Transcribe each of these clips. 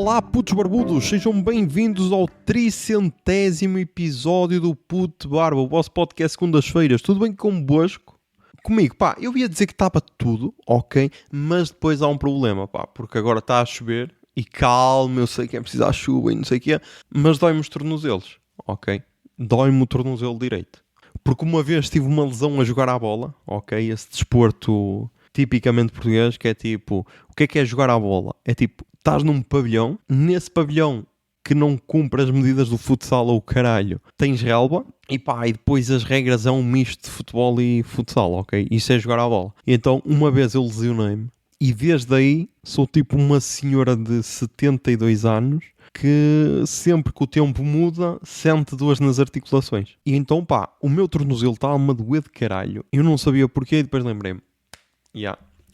Olá, putos barbudos, sejam bem-vindos ao 300º episódio do Puto Barba, o vosso podcast segundas-feiras. Tudo bem convosco? Comigo, pá, eu ia dizer que estava tudo, ok, mas depois há um problema, pá, porque agora está a chover e calma, eu sei que é preciso a chuva e não sei o que é, mas dói-me os tornozelos, ok? Dói-me o tornozelo direito. Porque uma vez tive uma lesão a jogar à bola, ok? Esse desporto tipicamente português, que é tipo, o que é jogar à bola? É tipo, estás num pavilhão, nesse pavilhão que não cumpre as medidas do futsal ou caralho, tens relva, e pá, e depois as regras é um misto de futebol e futsal, ok? Isso é jogar à bola. E então, uma vez eu lesionei-me, e desde aí sou tipo uma senhora de 72 anos, que sempre que o tempo muda, sente dores nas articulações. E então, pá, o meu tornozelo estava-me a doer de caralho. Eu não sabia porquê e depois lembrei-me.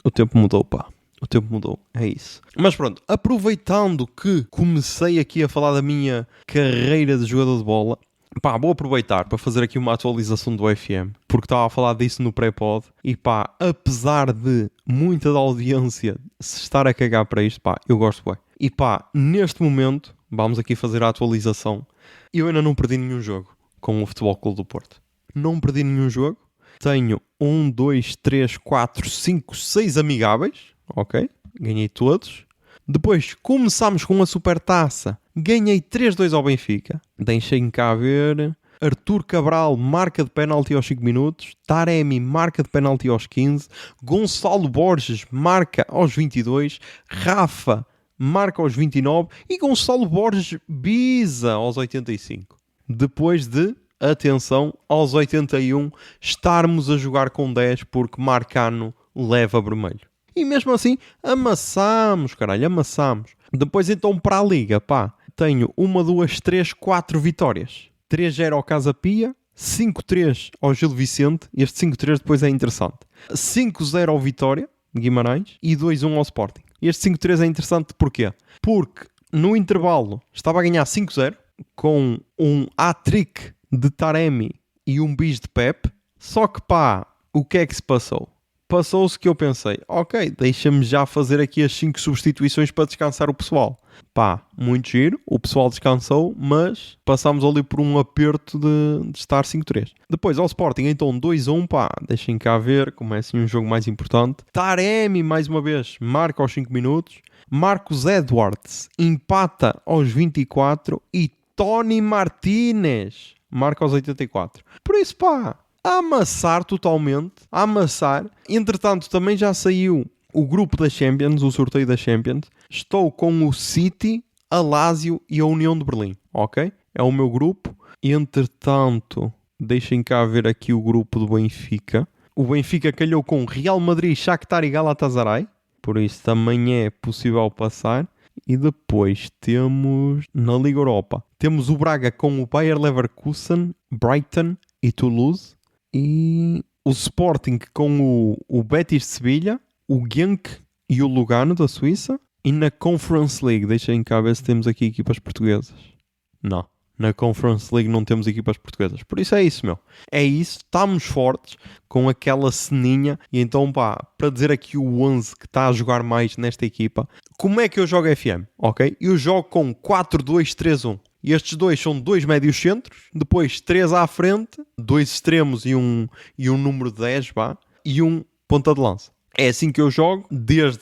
O tempo mudou, pá. O tempo mudou, é isso. Mas pronto, aproveitando que comecei aqui a falar da minha carreira de jogador de bola, pá, vou aproveitar para fazer aqui uma atualização do FM, porque estava a falar disso no pré-pod, e pá, apesar de muita da audiência se estar a cagar para isto, pá, eu gosto bem. E pá, neste momento, vamos aqui fazer a atualização, eu ainda não perdi nenhum jogo com o Futebol Clube do Porto. Não perdi nenhum jogo. Tenho 1, 2, 3, 4, 5, 6 amigáveis, ok? Ganhei todos. Depois começámos com a Supertaça. Ganhei 3-2 ao Benfica. Deixem cá ver. Arthur Cabral marca de penalti aos 5 minutos. Taremi marca de penalti aos 15. Gonçalo Borges marca aos 22. Rafa marca aos 29. E Gonçalo Borges bisa aos 85. Depois de, atenção, aos 81 estarmos a jogar com 10 porque Marcano leva vermelho. E mesmo assim, amassámos, caralho, amassámos. Depois então para a Liga, pá, tenho 1, 2, 3, 4 vitórias. 3-0 ao Casa Pia, 5-3 ao Gil Vicente, este 5-3 depois é interessante. 5-0 ao Vitória, de Guimarães, e 2-1 ao Sporting. Este 5-3 é interessante porquê? Porque no intervalo estava a ganhar 5-0, com um hat-trick de Taremi e um bis de Pep, só que pá, o que é que se passou? Passou-se que eu pensei, ok, deixa-me já fazer aqui as 5 substituições para descansar o pessoal. Pá, muito giro, o pessoal descansou, mas passámos ali por um aperto de estar 5-3. Depois ao Sporting, então 2-1, pá, deixem cá ver, como é assim um jogo mais importante. Taremi, mais uma vez, marca aos 5 minutos. Marcos Edwards empata aos 24 e Tony Martínez marca aos 84. Por isso, pá, a amassar totalmente, a amassar. Entretanto, também já saiu o grupo da Champions, o sorteio da Champions. Estou com o City, a Lazio e a União de Berlim, ok? É o meu grupo. Entretanto, deixem cá ver aqui o grupo do Benfica. O Benfica calhou com Real Madrid, Shakhtar e Galatasaray. Por isso também é possível passar. E depois temos, na Liga Europa, temos o Braga com o Bayer Leverkusen, Brighton e Toulouse. E o Sporting com o Betis de Sevilha, o Genk e o Lugano da Suíça. E na Conference League, deixem cá ver se temos aqui equipas portuguesas. Não, na Conference League não temos equipas portuguesas. Por isso é isso, meu. É isso, estamos fortes com aquela ceninha. E então, pá, para dizer aqui o 11 que está a jogar mais nesta equipa, como é que eu jogo FM? Ok? Eu jogo com 4-2-3-1. E estes dois são 2 médios centros, depois 3 à frente, 2 extremos e um número 10, vá, e um ponta de lança. É assim que eu jogo, desde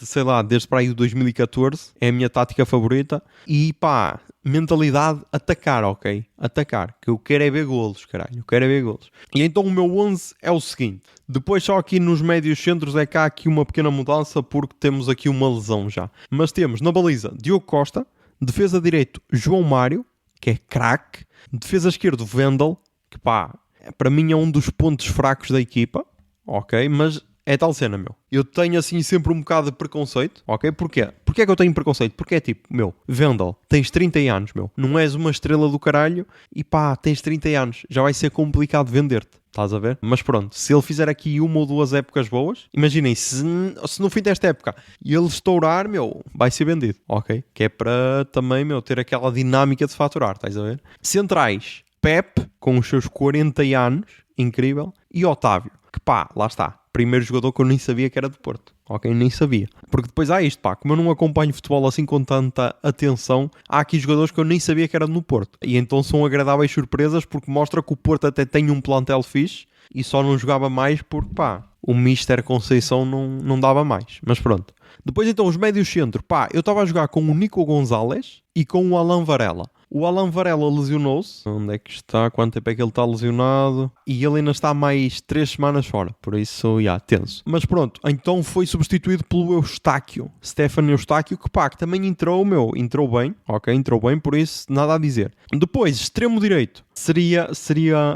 para aí o 2014, é a minha tática favorita. E pá, mentalidade atacar, ok? Atacar, que eu quero é ver golos, caralho, eu quero é ver golos. E então o meu 11 é o seguinte, depois só aqui nos médios centros é cá aqui uma pequena mudança porque temos aqui uma lesão já. Mas temos na baliza Diogo Costa, defesa direito João Mário, que é craque. Defesa esquerdo, Vendel, que pá, para mim é um dos pontos fracos da equipa, ok? Mas é tal cena, meu. Eu tenho assim sempre um bocado de preconceito, ok? Porquê? Porquê é que eu tenho preconceito? Porque é tipo, meu, Vendel, tens 30 anos, meu. Não és uma estrela do caralho e pá, tens 30 anos. Já vai ser complicado vender-te. Estás a ver? Mas pronto, se ele fizer aqui 1 ou 2 épocas boas, imaginem, se no fim desta época ele estourar, meu, vai ser vendido, ok? Que é para também, meu, ter aquela dinâmica de faturar, estás a ver? Centrais, Pep, com os seus 40 anos, incrível, e Otávio, que pá, lá está. primeiro jogador que eu nem sabia que era do Porto. Ok, nem sabia. Porque depois há isto, pá, como eu não acompanho futebol assim com tanta atenção, há aqui jogadores que eu nem sabia que era no Porto. E então são agradáveis surpresas porque mostra que o Porto até tem um plantel fixe e só não jogava mais porque, pá, o Mister Conceição não dava mais. Mas pronto. Depois então os médios centro, pá, eu estava a jogar com o Nico Gonzalez e com o Alan Varela. O Alan Varela lesionou-se. Onde é que está? Quanto tempo é que ele está lesionado? E ele ainda está mais 3 semanas fora. Por isso, tenso. Mas pronto, então foi substituído pelo Eustáquio. Stefano Eustáquio, que pá, que também entrou bem. Ok, entrou bem, por isso nada a dizer. Depois, extremo direito. Seria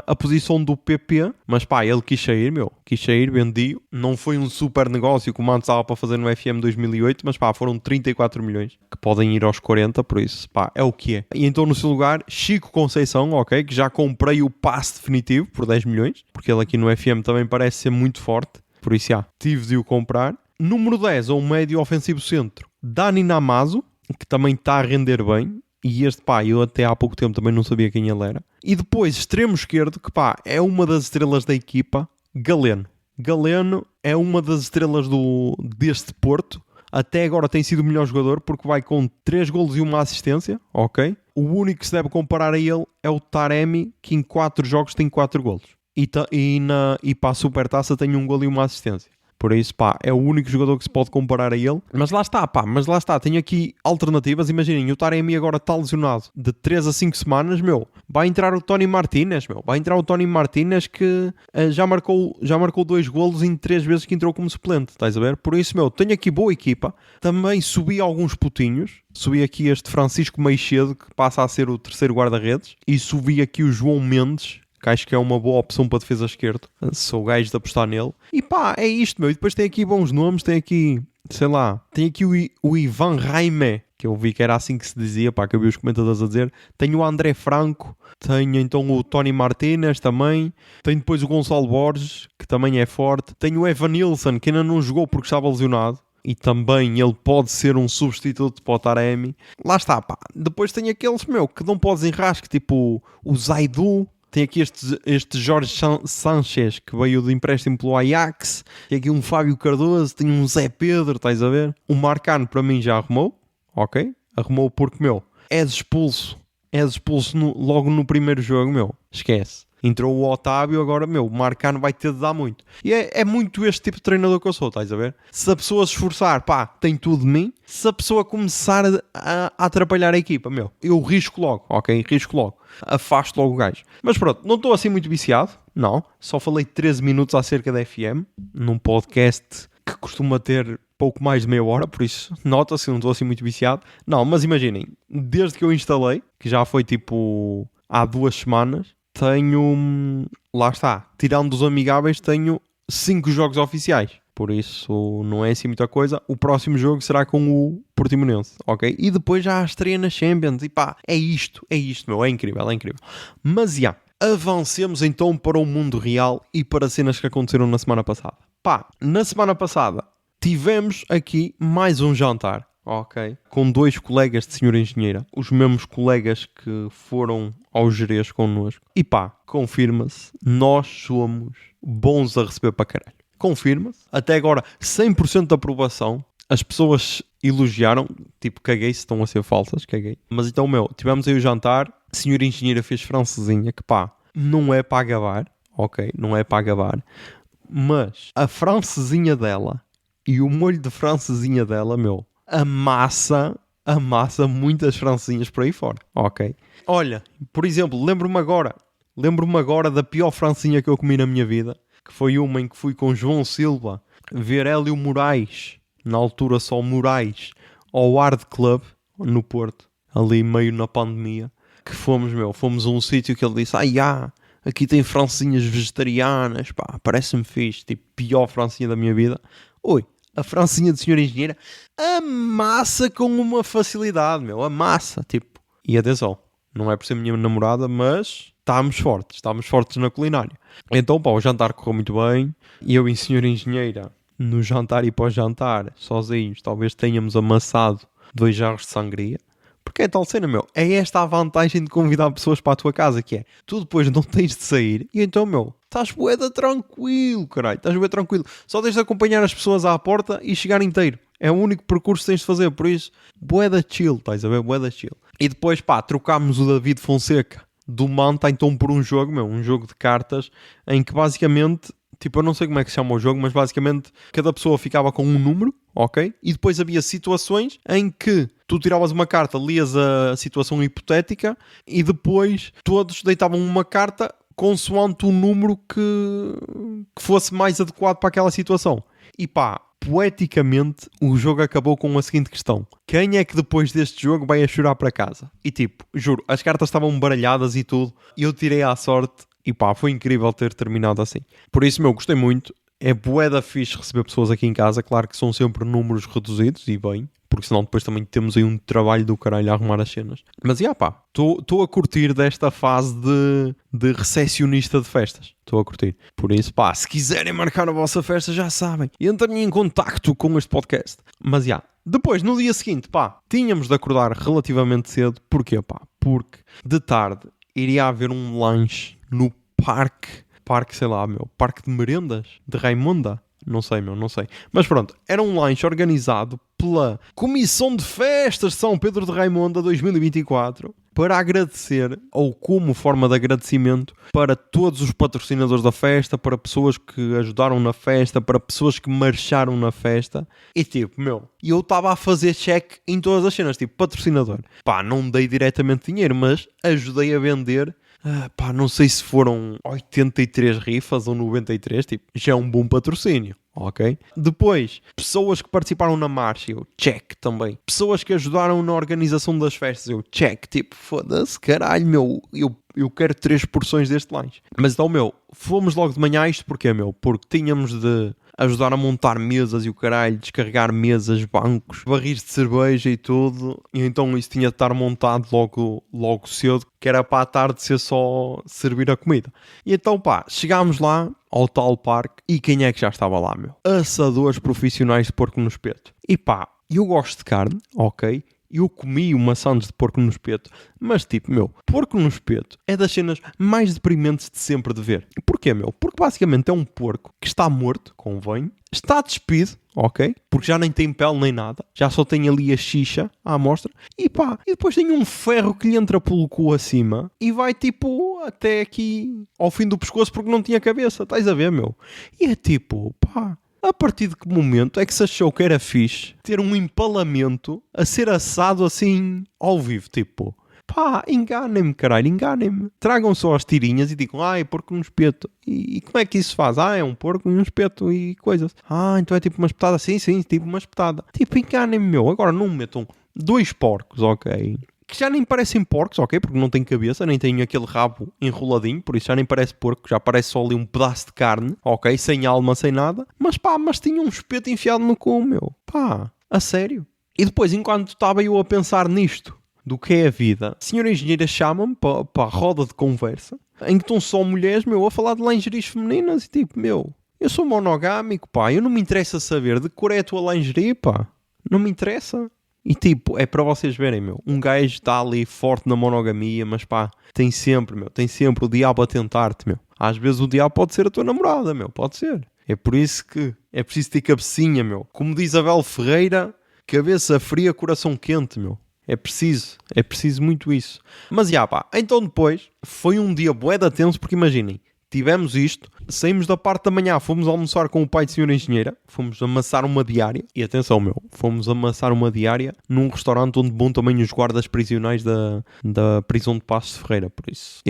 a posição do PP, mas pá, ele quis sair, vendi-o. Não foi um super negócio como antes estava para fazer no FM 2008, mas pá, foram 34 milhões, que podem ir aos 40, por isso, pá, é o que é. E então no seu lugar, Chico Conceição, ok, que já comprei o passe definitivo por 10 milhões, porque ele aqui no FM também parece ser muito forte, por isso, tive de o comprar. Número 10, ou médio ofensivo centro, Dani Namazo, que também está a render bem. E este, pá, eu até há pouco tempo também não sabia quem ele era. E depois, extremo esquerdo, que pá, é uma das estrelas da equipa, Galeno. Galeno é uma das estrelas deste Porto. Até agora tem sido o melhor jogador porque vai com 3 golos e uma assistência, ok? O único que se deve comparar a ele é o Taremi, que em 4 jogos tem 4 golos. E para a Supertaça tem 1 golo e uma assistência. Por isso, pá, é o único jogador que se pode comparar a ele. Mas lá está, tenho aqui alternativas. Imaginem, o Taremi agora está lesionado de 3 a 5 semanas, vai entrar o Tony Martínez, que já marcou 2 golos em 3 vezes que entrou como suplente, estás a ver? Por isso, tenho aqui boa equipa. Também subi alguns putinhos. Subi aqui este Francisco Meixedo, que passa a ser o terceiro guarda-redes. E subi aqui o João Mendes, que acho que é uma boa opção para defesa esquerda. Sou gajo de apostar nele. E pá, é isto, E depois tem aqui bons nomes, tem aqui o Ivan Raimé, que eu vi que era assim que se dizia, pá, que eu vi os comentadores a dizer. Tenho o André Franco, tenho então o Tony Martínez também, tenho depois o Gonçalo Borges, que também é forte, tenho o Evan Nilsson, que ainda não jogou porque estava lesionado, e também ele pode ser um substituto para o Taremi. Lá está, pá. Depois tem aqueles, que não podes enrascar, tipo o Zaidu. Tem aqui este Jorge Sanchez, que veio de empréstimo pelo Ajax. Tem aqui um Fábio Cardoso. Tem um Zé Pedro, estás a ver? O Marcano, para mim, já arrumou. Ok? Arrumou porque, és expulso. Logo no primeiro jogo, Esquece. Entrou o Otávio, agora, o Marcano vai ter de dar muito. E é muito este tipo de treinador que eu sou, estás a ver? Se a pessoa se esforçar, pá, tem tudo de mim. Se a pessoa começar a atrapalhar a equipa, eu risco logo, ok? Risco logo. Afasto logo o gajo. Mas pronto, não estou assim muito viciado, não. Só falei 13 minutos acerca da FM, num podcast que costuma ter pouco mais de meia hora, por isso nota-se, não estou assim muito viciado. Não, mas imaginem, desde que eu instalei, que já foi tipo há 2 semanas, tenho, lá está, tirando dos amigáveis, tenho 5 jogos oficiais. Por isso não é assim muita coisa. O próximo jogo será com o Portimonense, ok? E depois já a estreia na Champions. E pá, é isto, é incrível, é incrível. Mas avancemos então para o mundo real e para cenas que aconteceram na semana passada. Pá, na semana passada tivemos aqui mais um jantar, ok? Com 2 colegas de senhora engenheira, os mesmos colegas que foram ao Gerês connosco. E pá, confirma-se, nós somos bons a receber para caralho. Confirma-se. Até agora, 100% de aprovação. As pessoas elogiaram. Tipo, caguei se estão a ser falsas. Caguei. Mas então, tivemos aí o jantar. A senhora engenheira fez francesinha. Que pá, não é para gabar. Ok? Não é para gabar. Mas a francesinha dela e o molho de francesinha dela, amassa muitas francesinhas por aí fora. Ok? Olha, por exemplo, lembro-me agora da pior francesinha que eu comi na minha vida. Que foi uma em que fui com João Silva ver Hélio Moraes, na altura só Moraes, ao Hard Club, no Porto, ali meio na pandemia, que fomos a um sítio que ele disse, aqui tem francesinhas vegetarianas, pá, parece-me fixe, tipo, pior francesinha da minha vida. Oi, a francesinha de senhora engenheira amassa com uma facilidade, amassa, tipo, e atenção, não é por ser minha namorada, mas estamos fortes na culinária. Então, pá, o jantar correu muito bem. E eu e senhora engenheira, no jantar e pós-jantar, sozinhos, talvez tenhamos amassado 2 jarros de sangria. Porque é tal cena, meu. É esta a vantagem de convidar pessoas para a tua casa, que é, tu depois não tens de sair, e então, meu, estás bué tranquilo, caralho. Estás bué tranquilo. Só tens de acompanhar as pessoas à porta e chegar inteiro. É o único percurso que tens de fazer, por isso, bué da chill, estás a ver? Bué da chill. E depois, pá, trocámos o David Fonseca do Manta, então, por um jogo, meu, um jogo de cartas, em que basicamente, tipo, eu não sei como é que se chama o jogo, mas basicamente cada pessoa ficava com um número, ok? E depois havia situações em que tu tiravas uma carta, lias a situação hipotética e depois todos deitavam uma carta consoante o número que fosse mais adequado para aquela situação. E pá, poeticamente, o jogo acabou com a seguinte questão: quem é que depois deste jogo vai a chorar para casa? E tipo, juro, as cartas estavam baralhadas e tudo, e eu tirei à sorte, e pá, foi incrível ter terminado assim. Por isso, meu, gostei muito. É bué da fixe receber pessoas aqui em casa, claro que são sempre números reduzidos, e bem, porque senão depois também temos aí um trabalho do caralho a arrumar as cenas. Mas, pá, estou a curtir desta fase de recepcionista de festas. Estou a curtir. Por isso, pá, se quiserem marcar a vossa festa, já sabem. Entrem em contacto com este podcast. Mas, depois, no dia seguinte, pá, tínhamos de acordar relativamente cedo. Porquê, pá? Porque de tarde iria haver um lanche no parque, sei lá, meu, parque de merendas de Raimonda. Não sei, meu, não sei. Mas pronto, era um lanche organizado pela Comissão de Festas de São Pedro de Raimonda 2024 para agradecer, ou como forma de agradecimento, para todos os patrocinadores da festa, para pessoas que ajudaram na festa, para pessoas que marcharam na festa. E tipo, meu, eu estava a fazer check em todas as cenas, tipo, patrocinador. Pá, não dei diretamente dinheiro, mas ajudei a vender. Pá, não sei se foram 83 rifas ou 93, tipo, já é um bom patrocínio, ok? Depois, pessoas que participaram na marcha, eu check também. Pessoas que ajudaram na organização das festas, eu check, tipo, foda-se, caralho, meu, eu quero 3 porções deste lanche. Mas então, meu, fomos logo de manhã, isto porquê, meu? Porque tínhamos de ajudar a montar mesas e o caralho, descarregar mesas, bancos, barris de cerveja e tudo. E então isso tinha de estar montado logo cedo, que era para a tarde ser só servir a comida. E então, pá, chegámos lá ao tal parque e quem é que já estava lá, meu? Assadores profissionais de porco no espeto. E pá, eu gosto de carne, ok? Eu comi uma sandes de porco no espeto, mas tipo, meu, porco no espeto é das cenas mais deprimentes de sempre de ver. Porquê, meu? Porque basicamente é um porco que está morto, convém, está despido, ok? Porque já nem tem pele nem nada, já só tem ali a xixa à amostra, e pá, e depois tem um ferro que lhe entra pelo cu acima e vai tipo até aqui ao fim do pescoço porque não tinha cabeça, estás a ver, meu? E é tipo, pá, a partir de que momento é que se achou que era fixe ter um empalamento a ser assado assim ao vivo? Tipo, pá, enganem-me, caralho, enganem-me. Tragam só as tirinhas e digam, é porco no espeto. E como é que isso se faz? É um porco e um espeto e coisas. Então é tipo uma espetada? Sim, tipo uma espetada. Tipo, enganem-me, meu. Agora não me metam 2 porcos, ok? Que já nem parecem porcos, ok? Porque não tem cabeça, nem tem aquele rabo enroladinho, por isso já nem parece porco, já parece só ali um pedaço de carne, ok? Sem alma, sem nada. Mas pá, tinha um espeto enfiado no cu, meu. Pá, a sério. E depois, enquanto estava eu a pensar nisto, do que é a vida, a senhora engenheira chama-me para a roda de conversa, em que estão só mulheres, meu, a falar de lingeries femininas e tipo, meu, eu sou monogâmico, pá, eu não me interessa saber de cor é a tua lingerie, pá. Não me interessa. E tipo, é para vocês verem, meu, um gajo está ali forte na monogamia, mas pá, tem sempre o diabo a tentar-te, meu. Às vezes o diabo pode ser a tua namorada, meu, pode ser. É por isso que é preciso ter cabecinha, meu. Como diz Abel Ferreira, cabeça fria, coração quente, meu. É preciso muito isso. Mas pá, então depois foi um dia bué de tenso, porque imaginem, tivemos isto, saímos da parte da manhã, fomos almoçar com o pai de senhora engenheira, fomos amassar uma diária, e atenção, meu, fomos amassar uma diária num restaurante onde bom também os guardas prisionais da prisão de Passos de Ferreira, por isso,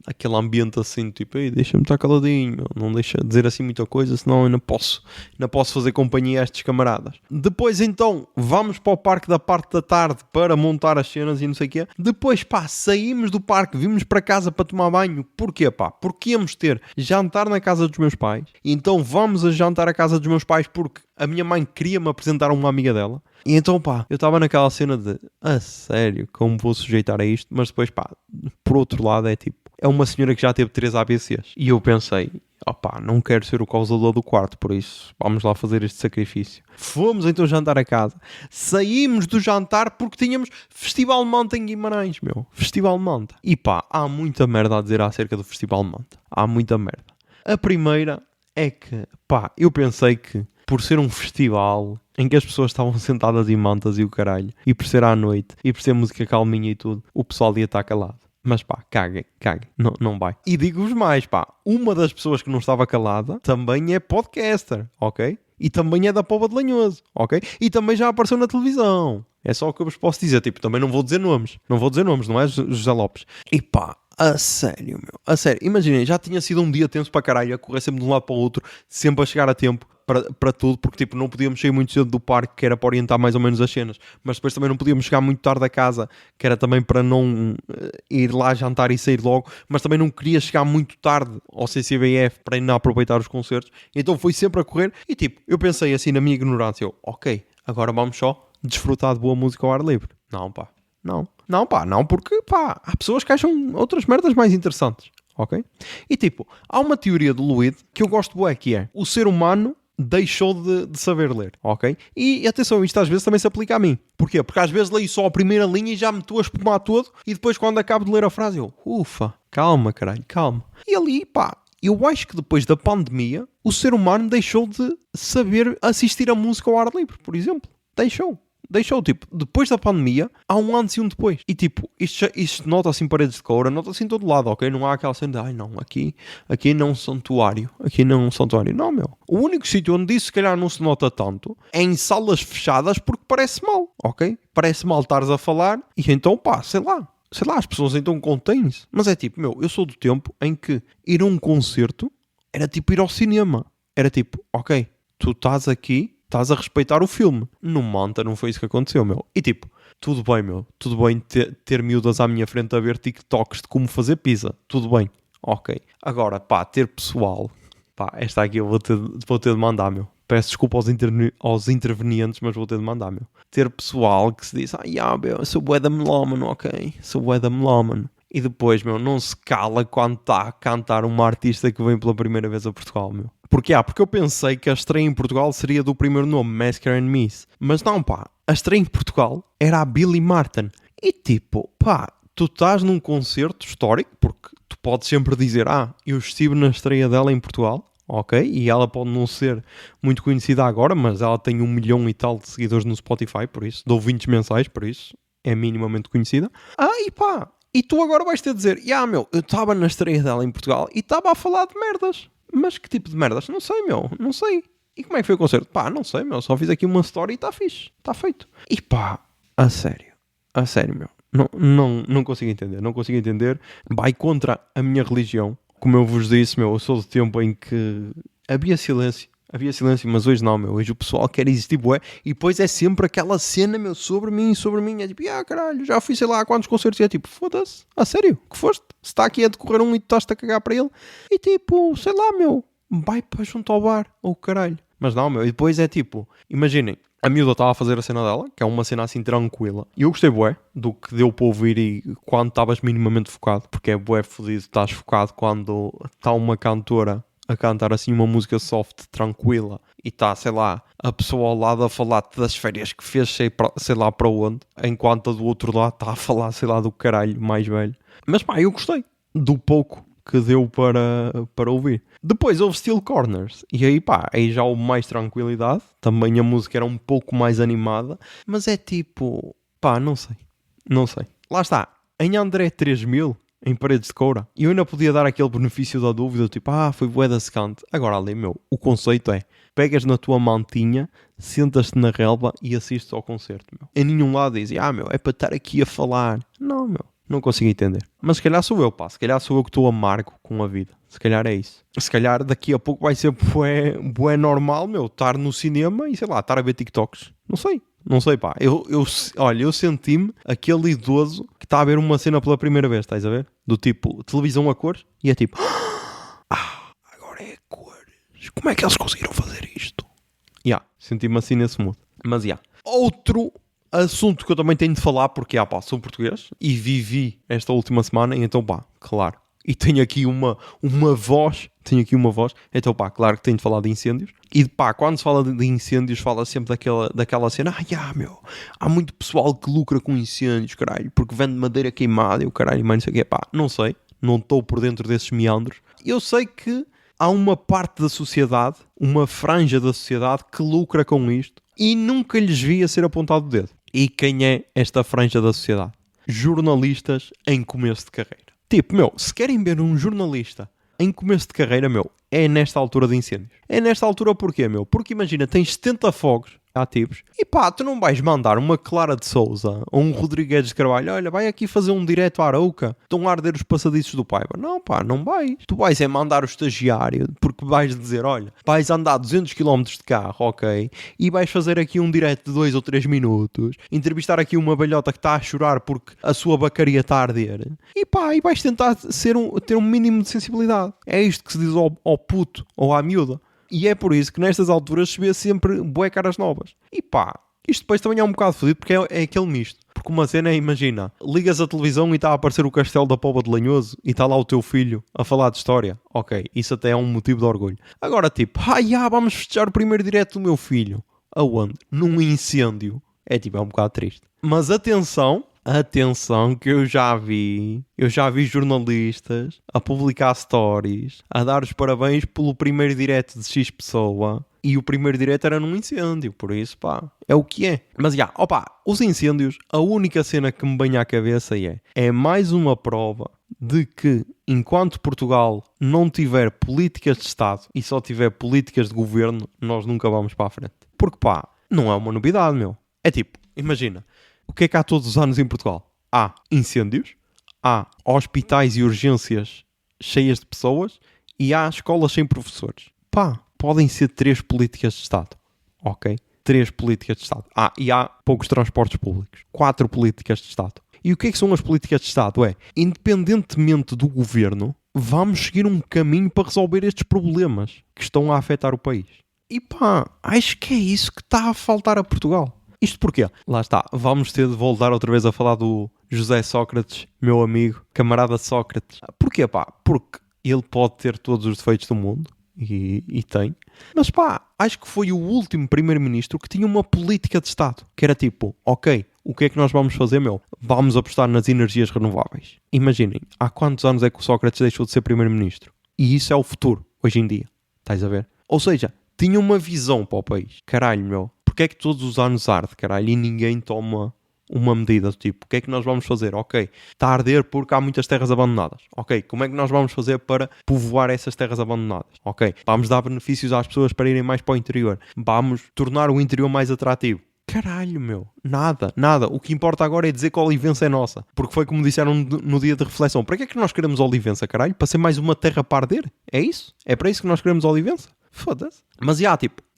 aquele ambiente assim, tipo, deixa-me estar caladinho, meu, não deixa dizer assim muita coisa, senão eu não posso fazer companhia a estes camaradas. Depois então, vamos para o parque da parte da tarde para montar as cenas e não sei o quê. Depois, pá, saímos do parque, vimos para casa para tomar banho. Porquê, pá? Porque íamos ter jantar na casa dos meus pais, e então vamos a jantar à casa dos meus pais porque a minha mãe queria-me apresentar a uma amiga dela. E então, pá, eu estava naquela cena de, a sério, como vou sujeitar a isto? Mas depois, pá, por outro lado é tipo, é uma senhora que já teve 3 ABCs. E eu pensei, opá, não quero ser o causador do quarto, por isso vamos lá fazer este sacrifício. Fomos então jantar a casa. Saímos do jantar porque tínhamos Festival Manta em Guimarães, meu. Festival Manta. E pá, há muita merda a dizer acerca do Festival Manta. Há muita merda. A primeira é que, pá, eu pensei que por ser um festival em que as pessoas estavam sentadas em mantas e o caralho, e por ser à noite, e por ser música calminha e tudo, o pessoal ia estar calado. Mas pá, caguem, não vai. E digo-vos mais, pá, uma das pessoas que não estava calada também é podcaster, ok? E também é da Póvoa de Lanhoso, ok? E também já apareceu na televisão. É só o que eu vos posso dizer, tipo, também não vou dizer nomes. Não vou dizer nomes, não é, José Lopes? E pá, a sério, meu. A sério, imaginem, já tinha sido um dia tenso para caralho, a correr sempre de um lado para o outro, sempre a chegar a tempo para tudo, porque tipo, não podíamos sair muito cedo do parque, que era para orientar mais ou menos as cenas, mas depois também não podíamos chegar muito tarde a casa, que era também para não ir lá jantar e sair logo, mas também não queria chegar muito tarde ao CCBF para ir não aproveitar os concertos, então foi sempre a correr, e tipo, eu pensei assim na minha ignorância, ok, agora vamos só desfrutar de boa música ao ar livre. Não, pá, não, porque pá, há pessoas que acham outras merdas mais interessantes, ok? E tipo, há uma teoria do Luíde que eu gosto bué, que é o ser humano deixou de saber ler, ok? E atenção, isto às vezes também se aplica a mim. Porquê? Porque às vezes leio só a primeira linha e já me estou a espumar todo e depois quando acabo de ler a frase eu, ufa, calma caralho, calma. E ali, pá, eu acho que depois da pandemia o ser humano deixou de saber assistir a música ao ar livre, por exemplo. Deixou, tipo, depois da pandemia, há um antes e um depois. E tipo, isto nota-se em paredes de coura, nota-se em todo lado, ok? Não há aquela cena de, ai não, aqui não é um santuário. Aqui não é um santuário. Não, meu. O único sítio onde isso, se calhar, não se nota tanto é em salas fechadas porque parece mal, ok? Parece mal estares a falar e então, pá, sei lá, as pessoas então contêm-se. Mas é tipo, meu, eu sou do tempo em que ir a um concerto era tipo ir ao cinema. Era tipo, ok, tu estás aqui, estás a respeitar o filme. No Manta não foi isso que aconteceu, meu. E tipo, tudo bem, meu. Tudo bem ter miúdas à minha frente a ver TikToks de como fazer pizza. Tudo bem. Ok. Agora, pá, ter pessoal... Pá, esta aqui eu vou ter de mandar, meu. Peço desculpa aos intervenientes, mas vou ter de mandar, meu. Ter pessoal que se diz, meu, eu sou bué da melómano, ok? Sou bué da melómano. E depois, meu, não se cala quando está a cantar uma artista que vem pela primeira vez a Portugal, meu. Porque eu pensei que a estreia em Portugal seria do primeiro nome, Masker and Miss. Mas não, pá. A estreia em Portugal era a Billy Martin. E tipo, pá, tu estás num concerto histórico, porque tu podes sempre dizer, eu estive na estreia dela em Portugal, ok? E ela pode não ser muito conhecida agora, mas ela tem 1 milhão e tal de seguidores no Spotify, por isso, de ouvintes mensais, por isso, é minimamente conhecida. E pá, e tu agora vais ter de dizer, meu, eu estava na estreia dela em Portugal e estava a falar de merdas. Mas que tipo de merdas? Não sei, meu. Não sei. E como é que foi o concerto? Pá, não sei, meu. Só fiz aqui uma story e está fixe. Está feito. E pá, a sério, meu. Não consigo entender. Não consigo entender. Vai contra a minha religião. Como eu vos disse, meu, eu sou do tempo em que havia silêncio, mas hoje não, meu. Hoje o pessoal quer existir, bué. E depois é sempre aquela cena, meu, sobre mim. É tipo, caralho, já fui sei lá a quantos concertos. E é tipo, foda-se, a sério, que foste? Se está aqui a decorrer um e tu estás-te a cagar para ele. E tipo, sei lá, meu, vai para junto ao bar, ou caralho. Mas não, meu, e depois é tipo, imaginem, a miúda estava a fazer a cena dela, que é uma cena assim tranquila. E eu gostei bué do que deu para ouvir e quando estavas minimamente focado. Porque é bué fodido, estás focado quando está uma cantora a cantar assim uma música soft, tranquila, e está, sei lá, a pessoa ao lado a falar-te das férias que fez, sei lá para onde, enquanto a do outro lado está a falar, sei lá, do caralho mais velho. Mas pá, eu gostei do pouco que deu para ouvir. Depois houve Steel Corners, e aí pá, aí já houve mais tranquilidade, também a música era um pouco mais animada, mas é tipo, pá, não sei. Lá está, em André 3000, em paredes de coura, e eu ainda podia dar aquele benefício da dúvida, tipo, foi bué da secante. Agora ali, meu, o conceito é, pegas na tua mantinha, sentas-te na relva e assistes ao concerto, meu. Em nenhum lado dizem, meu, é para estar aqui a falar. Não, meu, não consigo entender. Mas se calhar sou eu, pá, se calhar sou eu que estou amargo com a vida. Se calhar é isso. Se calhar daqui a pouco vai ser bué normal, meu, estar no cinema e sei lá, estar a ver TikToks. Não sei, pá. Olha, eu senti-me aquele idoso que está a ver uma cena pela primeira vez, estás a ver? Do tipo, televisão a cores, e é tipo, agora é a cores. Como é que eles conseguiram fazer isto? Senti-me assim nesse mood. Mas, outro assunto que eu também tenho de falar, porque, sou português, e vivi esta última semana, e então, claro, e tenho aqui uma voz, então pá, claro que tenho de falar de incêndios, e pá, quando se fala de incêndios, fala sempre daquela cena, meu, há muito pessoal que lucra com incêndios, caralho, porque vende madeira queimada e o caralho, mas não sei o quê, pá, não sei, não estou por dentro desses meandros. Eu sei que há uma parte da sociedade, uma franja da sociedade que lucra com isto e nunca lhes via ser apontado o dedo. E quem é esta franja da sociedade? Jornalistas em começo de carreira. Tipo, meu, se querem ver um jornalista em começo de carreira, meu, é nesta altura de incêndios. É nesta altura porquê, meu? Porque imagina, tens 70 fogos ativos e pá, tu não vais mandar uma Clara de Sousa ou um Rodrigues de Carvalho, olha, vai aqui fazer um direto à Arouca, estão a arder os passadiços do Paiva. Não pá, não vais. Tu vais é mandar o estagiário, porque vais dizer, olha, vais andar 200 km de carro, ok, e vais fazer aqui um direto de 2 ou 3 minutos, entrevistar aqui uma velhota que está a chorar porque a sua bacaria está a arder, e pá, e vais tentar ter um mínimo de sensibilidade. É isto que se diz ao puto ou à miúda. E é por isso que nestas alturas se vê sempre bué caras novas. E pá, isto depois também é um bocado fodido porque é aquele misto. Porque uma cena é, imagina, ligas a televisão e está a aparecer o Castelo da Póvoa de Lanhoso e está lá o teu filho a falar de história. Ok, isso até é um motivo de orgulho. Agora tipo, vamos festejar o primeiro direto do meu filho. Aonde? Num incêndio. É um bocado triste. Mas atenção que eu já vi jornalistas a publicar stories, a dar os parabéns pelo primeiro direto de X pessoa, e o primeiro direto era num incêndio, por isso pá, é o que é. Mas os incêndios, a única cena que me vem à cabeça é mais uma prova de que enquanto Portugal não tiver políticas de Estado e só tiver políticas de governo, nós nunca vamos para a frente. Porque pá, não é uma novidade, meu. É tipo, imagina, o que é que há todos os anos em Portugal? Há incêndios, há hospitais e urgências cheias de pessoas e há escolas sem professores. Pá, podem ser 3 políticas de Estado, ok? 3 políticas de Estado. E há poucos transportes públicos. 4 políticas de Estado. E o que é que são as políticas de Estado? Independentemente do governo, vamos seguir um caminho para resolver estes problemas que estão a afetar o país. E pá, acho que é isso que está a faltar a Portugal. Isto porquê? Lá está, vamos ter de voltar outra vez a falar do José Sócrates, meu amigo, camarada Sócrates. Porquê, pá? Porque ele pode ter todos os defeitos do mundo, e tem, mas pá, acho que foi o último primeiro-ministro que tinha uma política de Estado, que era tipo, ok, o que é que nós vamos fazer, meu? Vamos apostar nas energias renováveis. Imaginem, há quantos anos é que o Sócrates deixou de ser primeiro-ministro? E isso é o futuro, hoje em dia. Estás a ver? Ou seja, tinha uma visão para o país. Caralho, meu. Porque é que todos os anos arde, caralho, e ninguém toma uma medida do tipo, o que é que nós vamos fazer? Ok, está a arder porque há muitas terras abandonadas. Ok, como é que nós vamos fazer para povoar essas terras abandonadas? Ok, vamos dar benefícios às pessoas para irem mais para o interior. Vamos tornar o interior mais atrativo. Caralho, meu. Nada. O que importa agora é dizer que a Olivença é nossa. Porque foi como disseram no dia de reflexão. Para que é que nós queremos Olivença, caralho? Para ser mais uma terra para arder? É isso? É para isso que nós queremos Olivença? Foda-se. Mas é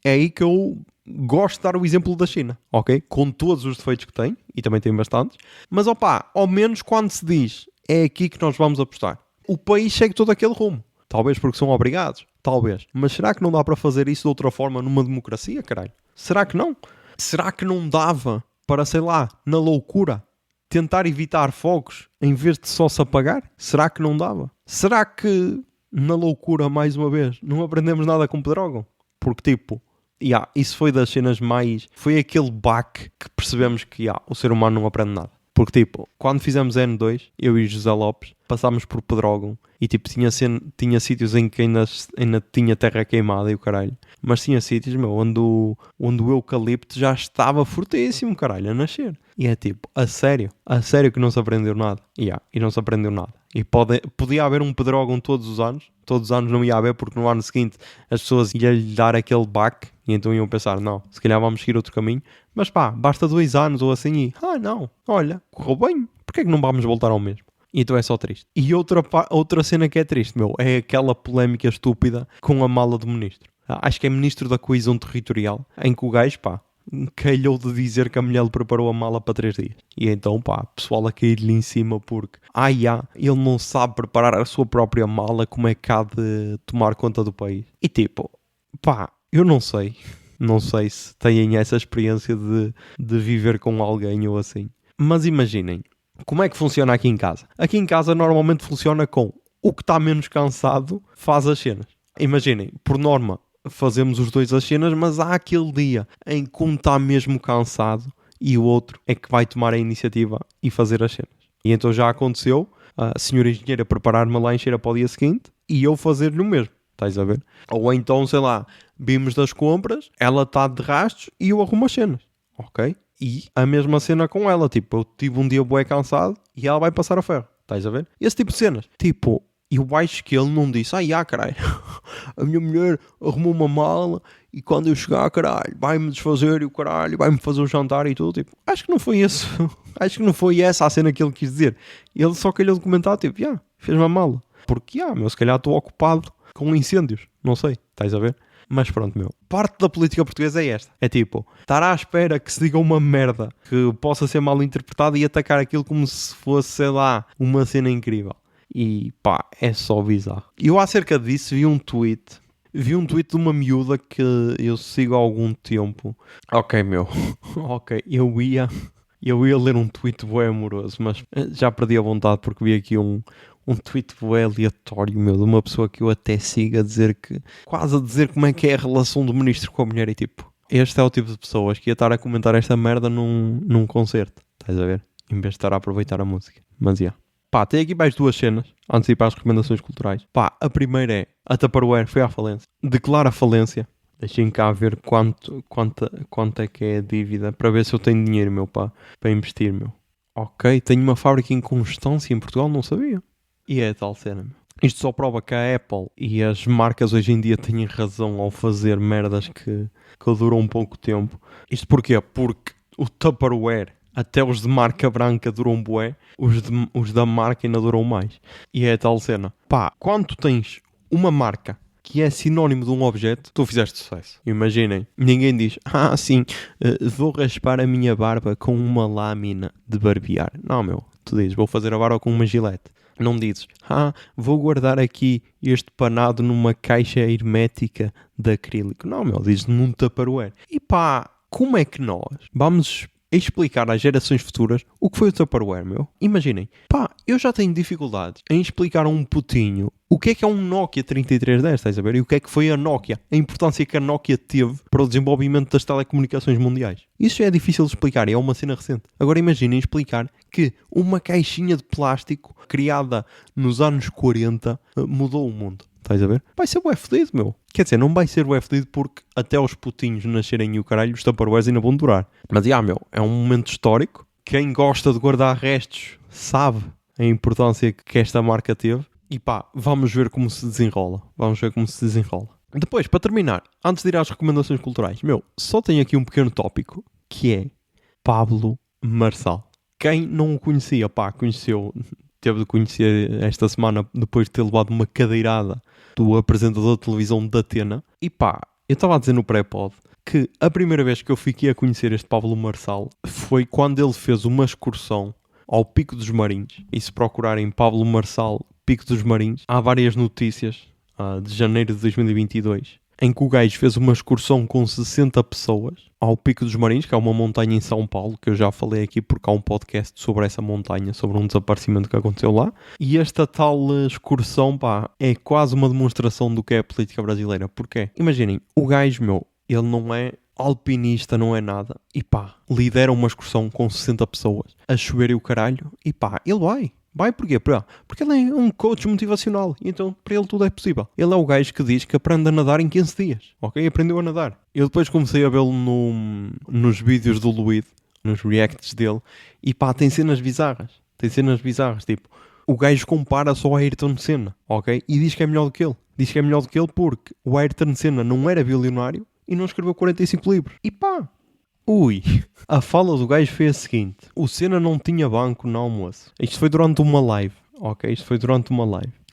aí que eu gosto de dar o exemplo da China, ok? Com todos os defeitos que tem, e também tem bastantes, mas ao menos quando se diz é aqui que nós vamos apostar, o país segue todo aquele rumo. Talvez porque são obrigados, talvez. Mas será que não dá para fazer isso de outra forma numa democracia, caralho? Será que não? Será que não dava para, sei lá, na loucura, tentar evitar fogos em vez de só se apagar? Será que não dava? Será que na loucura, mais uma vez, não aprendemos nada com Pedrógão? Porque isso foi das cenas mais... Foi aquele baque que percebemos que o ser humano não aprende nada. Porque quando fizemos N2, eu e José Lopes, passámos por Pedrógão e tinha sítios em que ainda tinha terra queimada e o caralho. Mas tinha sítios, onde o eucalipto já estava fortíssimo, caralho, a nascer. E é a sério que não se aprendeu nada. E não se aprendeu nada. E podia haver um Pedrógão todos os anos não ia haver, porque no ano seguinte as pessoas iam-lhe dar aquele baque e então iam pensar, não, se calhar vamos seguir outro caminho. Mas basta 2 anos ou assim e, não, olha, correu bem, porque é que não vamos voltar ao mesmo? E então é só triste. E outra cena que é triste, é aquela polémica estúpida com a mala do ministro. Acho que é ministro da Coesão Territorial, em que o gajo, calhou de dizer que a mulher lhe preparou a mala para 3 dias. E então, pessoal a cair-lhe em cima porque, ele não sabe preparar a sua própria mala, como é que há de tomar conta do país. E eu não sei se têm essa experiência de viver com alguém ou assim. Mas imaginem, como é que funciona aqui em casa? Aqui em casa normalmente funciona com o que está menos cansado faz as cenas. Imaginem, por norma, fazemos os dois as cenas, mas há aquele dia em que um está mesmo cansado e o outro é que vai tomar a iniciativa e fazer as cenas. E então já aconteceu a senhora engenheira preparar-me a lancheira para o dia seguinte e eu fazer-lhe o mesmo. Estás a ver? Ou então, sei lá, vimos das compras, ela está de rastros e eu arrumo as cenas. Ok? E a mesma cena com ela. Tipo, eu tive um dia bué cansado e ela vai passar a ferro. Estás a ver? Esse tipo de cenas. Tipo, eu acho que ele não disse, caralho, a minha mulher arrumou uma mala e quando eu chegar, caralho, vai-me desfazer e o caralho, vai-me fazer o jantar e tudo. Tipo, acho que não foi isso. Acho que não foi essa a cena que ele quis dizer. Ele só calhou de comentar, tipo, fez uma mala. Porque, meu, se calhar estou ocupado com incêndios. Não sei, estás a ver? Mas pronto, meu. Parte da política portuguesa é esta. É tipo, estar à espera que se diga uma merda que possa ser mal interpretada e atacar aquilo como se fosse, sei lá, uma cena incrível. E pá, é só bizarro. Eu acerca disso vi um tweet de uma miúda que eu sigo há algum tempo. Ok, meu. Ok, eu ia ler um tweet bué amoroso, mas já perdi a vontade porque vi aqui um tweet bué aleatório, meu, de uma pessoa que eu até sigo quase a dizer como é que é a relação do ministro com a mulher e tipo, este é o tipo de pessoas que ia estar a comentar esta merda num concerto, estás a ver? Em vez de estar a aproveitar a música. Mas Pá, tem aqui mais duas cenas, antes de ir para as recomendações culturais. Pá, a primeira é, a Tupperware foi à falência. Declara falência. Deixem cá ver quanto é que é a dívida, para ver se eu tenho dinheiro, meu, para investir, meu. Ok, tenho uma fábrica em Constância em Portugal, não sabia. E é a tal cena, meu. Isto só prova que a Apple e as marcas hoje em dia têm razão ao fazer merdas que duram um pouco tempo. Isto porquê? Porque o Tupperware, até os de marca branca duram bué, os da marca ainda duram mais. E é a tal cena. Pá, quando tu tens uma marca que é sinónimo de um objeto, tu fizeste sucesso. Imaginem, ninguém diz, sim, vou raspar a minha barba com uma lâmina de barbear. Não, meu, tu dizes, vou fazer a barba com uma gilete. Não dizes, vou guardar aqui este panado numa caixa hermética de acrílico. Não, meu, dizes num Tupperware. E pá, como é que nós vamos explicar às gerações futuras o que foi o Tupperware, meu? Imaginem, pá, eu já tenho dificuldades em explicar a um putinho o que é um Nokia 3310, estás a ver? E o que é que foi a Nokia, a importância que a Nokia teve para o desenvolvimento das telecomunicações mundiais. Isso já é difícil de explicar, é uma cena recente. Agora imaginem explicar que uma caixinha de plástico criada nos anos 40 mudou o mundo. Estás a ver? Vai ser bué fedido, meu. Quer dizer, não vai ser bué fedido porque até os putinhos nascerem e o caralho, os Tupperwares ainda vão durar. Mas, meu, é um momento histórico. Quem gosta de guardar restos sabe a importância que esta marca teve. E pá, vamos ver como se desenrola. Depois, para terminar, antes de ir às recomendações culturais, meu, só tenho aqui um pequeno tópico, que é Pablo Marçal. Quem não o conhecia, teve de conhecer esta semana depois de ter levado uma cadeirada do apresentador de televisão da Atena. E pá, eu estava a dizer no pré-pod que a primeira vez que eu fiquei a conhecer este Pablo Marçal foi quando ele fez uma excursão ao Pico dos Marins. E se procurarem Pablo Marçal, Pico dos Marins, há várias notícias de janeiro de 2022 em que o gajo fez uma excursão com 60 pessoas ao Pico dos Marins, que é uma montanha em São Paulo, que eu já falei aqui porque há um podcast sobre essa montanha, sobre um desaparecimento que aconteceu lá. E esta tal excursão, pá, é quase uma demonstração do que é a política brasileira. Porquê? Imaginem, o gajo, meu, ele não é alpinista, não é nada. E pá, lidera uma excursão com 60 pessoas a chover e o caralho. E pá, ele vai. Vai porquê? Porque ele é um coach motivacional. Então, para ele tudo é possível. Ele é o gajo que diz que aprende a nadar em 15 dias. Ok? Aprendeu a nadar. Eu depois comecei a vê-lo nos vídeos do Luíde, nos reacts dele. E pá, tem cenas bizarras. Tipo, o gajo compara só a Ayrton Senna. Ok? E diz que é melhor do que ele. Porque o Ayrton Senna não era bilionário e não escreveu 45 livros. E pá... A fala do gajo foi a seguinte: o Senna não tinha banco no almoço. Isto foi durante uma live, ok?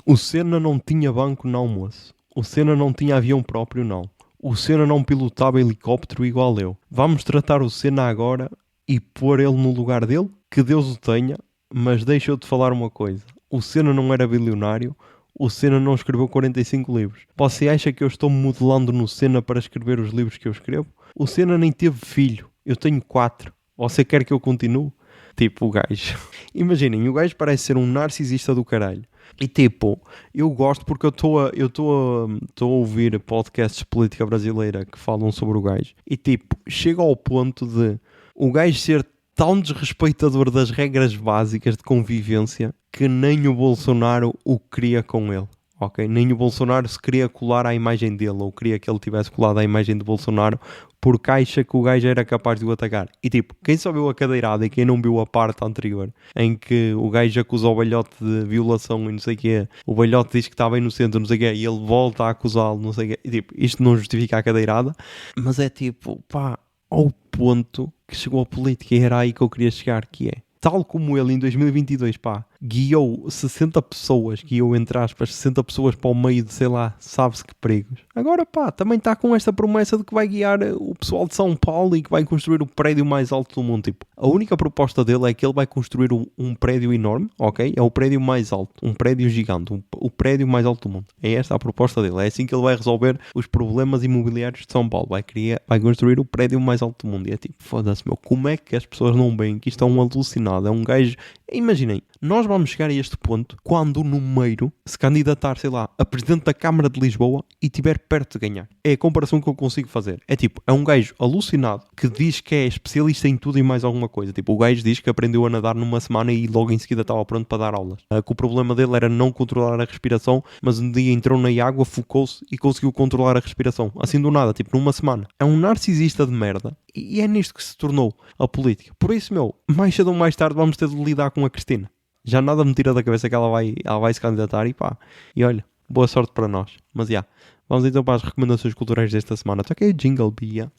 O Senna não tinha banco no almoço. O Senna não tinha avião próprio, não. O Senna não pilotava helicóptero igual eu. Vamos tratar o Senna agora e pôr ele no lugar dele? Que Deus o tenha, mas deixa eu te falar uma coisa. O Senna não era bilionário. O Senna não escreveu 45 livros. Você acha que eu estou modelando no Senna para escrever os livros que eu escrevo? O Senna nem teve filho. Eu tenho 4. Você quer que eu continue? Tipo, o gajo. Imaginem, o gajo parece ser um narcisista do caralho. E tipo, eu gosto porque eu estou a ouvir podcasts de política brasileira que falam sobre o gajo. E tipo, chega ao ponto de o gajo ser tão desrespeitador das regras básicas de convivência que nem o Bolsonaro o queria com ele. Ok? Nem o Bolsonaro se queria colar à imagem dele, ou queria que ele tivesse colado à imagem de Bolsonaro, porque acha que o gajo era capaz de o atacar. E tipo, quem só viu a cadeirada e quem não viu a parte anterior, em que o gajo acusa o velhote de violação e não sei o quê, o velhote diz que estava inocente, não sei o quê, e ele volta a acusá-lo, não sei o quê. E tipo, isto não justifica a cadeirada, mas é tipo, pá, ao ponto que chegou a política, e era aí que eu queria chegar, que é, tal como ele em 2022, pá, guiou 60 pessoas, guiou entre aspas 60 pessoas para o meio de, sei lá, sabe-se que perigos. Agora, pá, também está com esta promessa de que vai guiar o pessoal de São Paulo e que vai construir o prédio mais alto do mundo. Tipo, a única proposta dele é que ele vai construir um prédio enorme, ok? É o prédio mais alto, um prédio gigante, o prédio mais alto do mundo. É esta a proposta dele. É assim que ele vai resolver os problemas imobiliários de São Paulo. Vai construir o prédio mais alto do mundo. E é tipo, foda-se, meu, como é que as pessoas não veem que isto é um alucinado? É um gajo... Imaginem, nós vamos chegar a este ponto quando o Numeiro se candidatar, sei lá, a presidente da Câmara de Lisboa e estiver perto de ganhar. É a comparação que eu consigo fazer. É tipo, é um gajo alucinado que diz que é especialista em tudo e mais alguma coisa. Tipo, o gajo diz que aprendeu a nadar numa semana e logo em seguida estava pronto para dar aulas. Que o problema dele era não controlar a respiração, mas um dia entrou na água, focou-se e conseguiu controlar a respiração. Assim do nada, tipo, numa semana. É um narcisista de merda. E é nisto que se tornou a política. Por isso, meu, mais cedo ou mais tarde vamos ter de lidar com a Cristina. Já nada me tira da cabeça que ela vai se candidatar e pá. E olha, boa sorte para nós. Mas já, vamos então para as recomendações culturais desta semana. Toquei o jingle, Bia.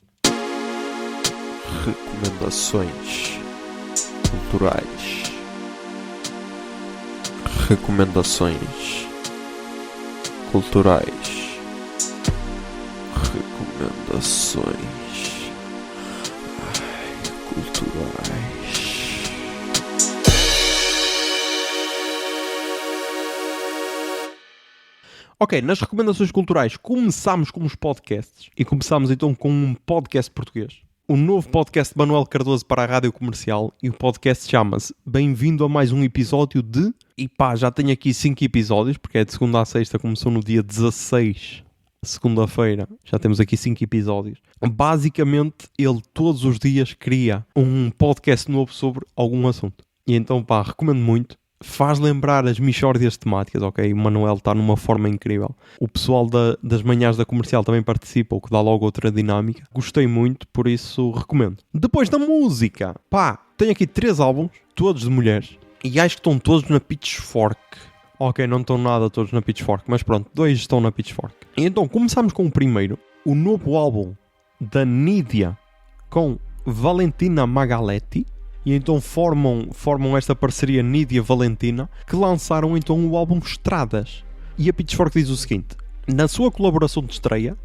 Recomendações culturais. Recomendações culturais. Recomendações culturais. Ok, nas recomendações culturais começámos com os podcasts e começámos então com um podcast português. O novo podcast de Manuel Cardoso para a Rádio Comercial e o podcast chama-se Bem-vindo a mais um episódio de... E pá, já tenho aqui 5 episódios, porque é de segunda a sexta, começou no dia 16, segunda-feira. Já temos aqui 5 episódios. Basicamente, ele todos os dias cria um podcast novo sobre algum assunto. E então pá, recomendo muito. Faz lembrar as mixórdias temáticas, ok? O Manuel está numa forma incrível. O pessoal das manhãs da Comercial também participa, o que dá logo outra dinâmica. Gostei muito, por isso recomendo. Depois da música, pá, tenho aqui 3 álbuns, todos de mulheres, e acho que estão todos na Pitchfork. Ok, não estão nada todos na Pitchfork, mas pronto, 2 estão na Pitchfork. E então, começamos com o primeiro, o novo álbum da Nídia com Valentina Magaletti. E então formam esta parceria Nídia-Valentina, que lançaram então o álbum Estradas. E a Pitchfork diz o seguinte: na sua colaboração de estreia,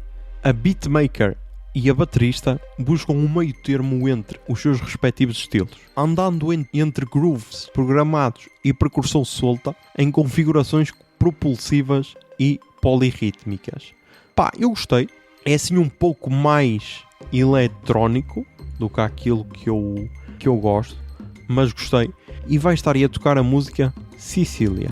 a beatmaker e a baterista buscam um meio termo entre os seus respectivos estilos, andando entre grooves programados e percussão solta em configurações propulsivas e polirrítmicas. Pá, eu gostei. É assim um pouco mais eletrónico do que aquilo que eu gosto, mas gostei. E vai estar aí a tocar a música Sicília.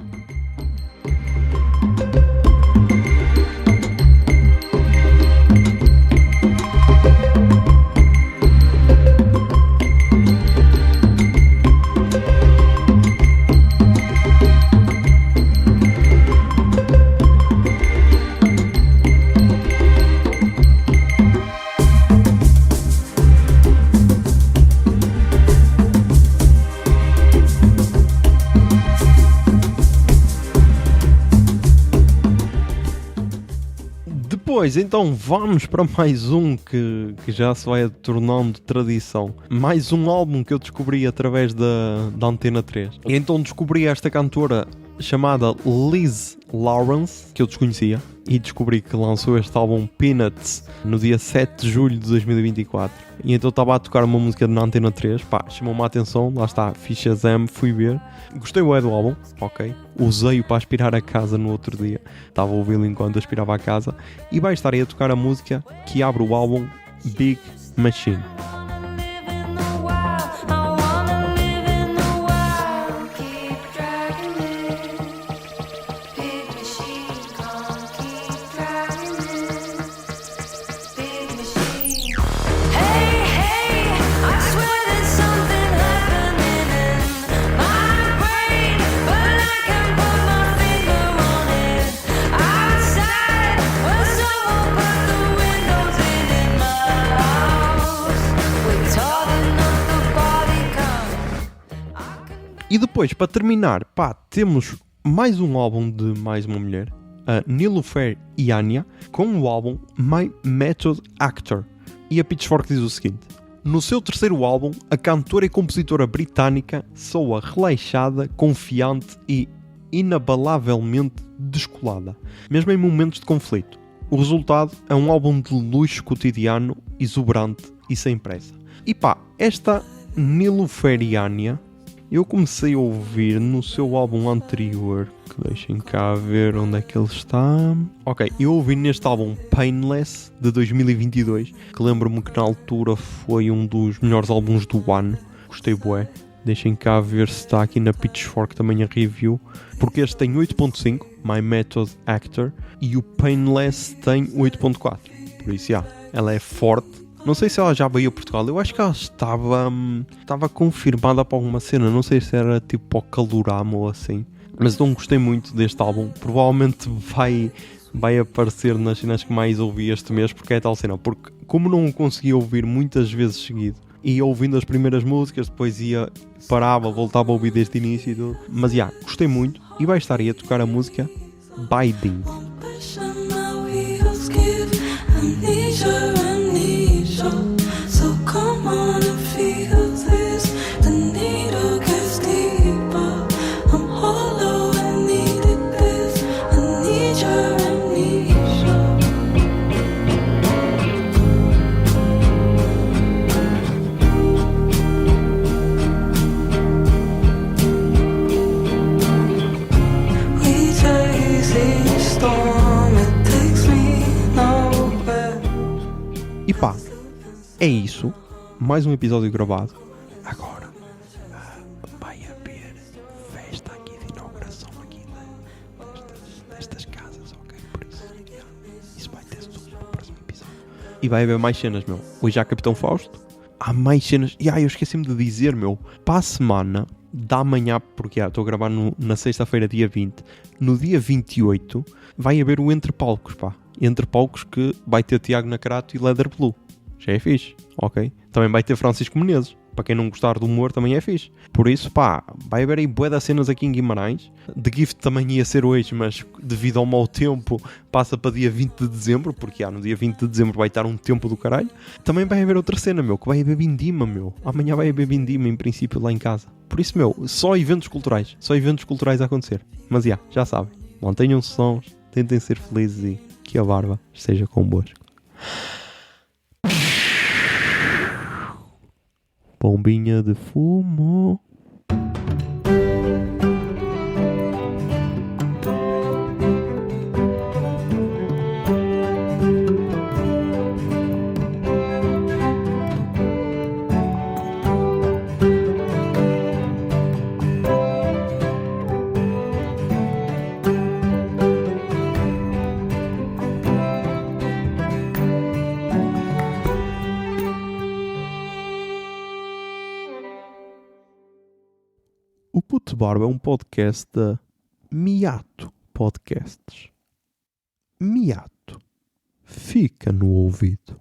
Depois, então, vamos para mais um que já se vai tornando tradição. Mais um álbum que eu descobri através da Antena 3. E então descobri esta cantora chamada Liz Lawrence, que eu desconhecia, e descobri que lançou este álbum Peanuts no dia 7 de julho de 2024. E então estava a tocar uma música na Antena 3, pá, chamou-me a atenção, lá está, fiz Shazam, fui ver. Gostei bué do álbum, ok. Usei-o para aspirar a casa no outro dia. Estava a ouvi-lo enquanto aspirava a casa. E vai estar aí a tocar a música que abre o álbum Big Machine. E depois, para terminar, pá, temos mais um álbum de mais uma mulher, a Niloufer Iania, com o álbum My Method Actor. E a Pitchfork diz o seguinte: no seu terceiro álbum, a cantora e compositora britânica soa relaxada, confiante e inabalavelmente descolada, mesmo em momentos de conflito. O resultado é um álbum de luxo cotidiano, exuberante e sem pressa. E pá, esta Niloufer Iania eu comecei a ouvir no seu álbum anterior, que deixem cá ver onde é que ele está. Ok, eu ouvi neste álbum Painless, de 2022, que lembro-me que na altura foi um dos melhores álbuns do ano. Gostei bué. Deixem cá ver se está aqui na Pitchfork também a review, porque este tem 8.5, My Method Actor, e o Painless tem 8.4. Por isso, ela é forte. Não sei se ela já veio a Portugal. Eu acho que ela estava confirmada para alguma cena. Não sei se era tipo ao Calorama ou assim. Mas não gostei muito deste álbum. Provavelmente vai aparecer nas cenas que mais ouvi este mês, porque é tal cena. Porque como não o consegui ouvir muitas vezes seguido, ia ouvindo as primeiras músicas, depois parava, voltava a ouvir desde o início e tudo. Mas gostei muito. E vai estar aí a tocar a música Biding. So come on and feel this. The needle gets deeper. I'm hollow and needed this. I need your amnesia. We chase each storm. It takes me nowhere. E pá, é isso. Mais um episódio gravado. Agora vai haver festa aqui de inauguração aqui destas casas, ok? Por isso vai ter tudo no próximo episódio. E vai haver mais cenas, meu. Hoje há Capitão Fausto. Há mais cenas. E eu esqueci-me de dizer, meu. Para a semana da manhã, porque estou a gravar na sexta-feira, dia 20. No dia 28 vai haver o Entre Palcos, pá. Entre Palcos que vai ter Tiago Nacarato e Leather Blue. Já é fixe, ok? Também vai ter Francisco Menezes. Para quem não gostar do humor, também é fixe. Por isso, pá, vai haver aí bué das cenas aqui em Guimarães. The Gift também ia ser hoje, mas devido ao mau tempo, passa para dia 20 de dezembro, porque no dia 20 de dezembro vai estar um tempo do caralho. Também vai haver outra cena, meu, que vai haver Vindima, meu. Amanhã vai haver Vindima, em princípio, lá em casa. Por isso, meu, só eventos culturais a acontecer. Mas já sabem, mantenham-se sons, tentem ser felizes e que a barba esteja convosco. Bombinha de fumo. O Puto Barba é um podcast da Miato Podcasts. Miato. Fica no ouvido.